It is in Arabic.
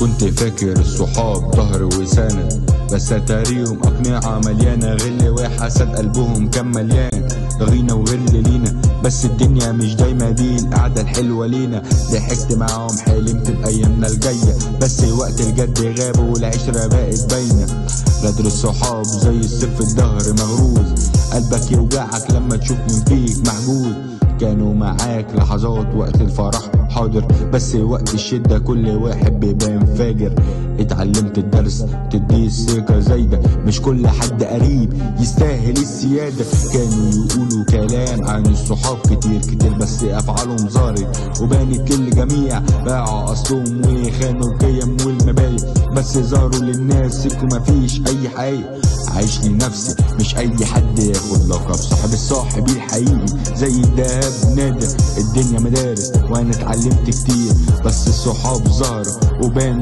كنت فاكر الصحاب ظهر وسند، بس اتاريهم اقنعة مليانة غل وحسد، قلبهم كان مليان غينا وغل لينا. بس الدنيا مش دايما دي القعدة الحلوة لينا، ضحكت معاهم حلمت بأيامنا الجاية، بس وقت الجد غابوا والعشرة بقت باينة. غدر الصحاب زي السيف في الظهر مغروز، قلبك يوجعك لما تشوف من فيك محجوز. كانوا معاك لحظات وقت الفرح حاضر، بس وقت الشدة كل واحد بيبان فاجر. اتعلمت الدرس تديه الثقة زايدة، مش كل حد قريب يستاهل السيادة. كانوا يقولوا كلام عن الصحاب كتير كتير، بس افعالهم ظهرت وبانت للجميع. باعوا اصلهم وخانوا القيم والمبادئ، بس ظهروا للناس سكوا مفيش اي حقيقة. عايش لنفسي مش اي حد ياخد لقب صاحب، الصاحب الحقيقي زي الدهب نادر. الدنيا مدارس وانا اتعلمت كتير، بس الصحاب ظهروا وبان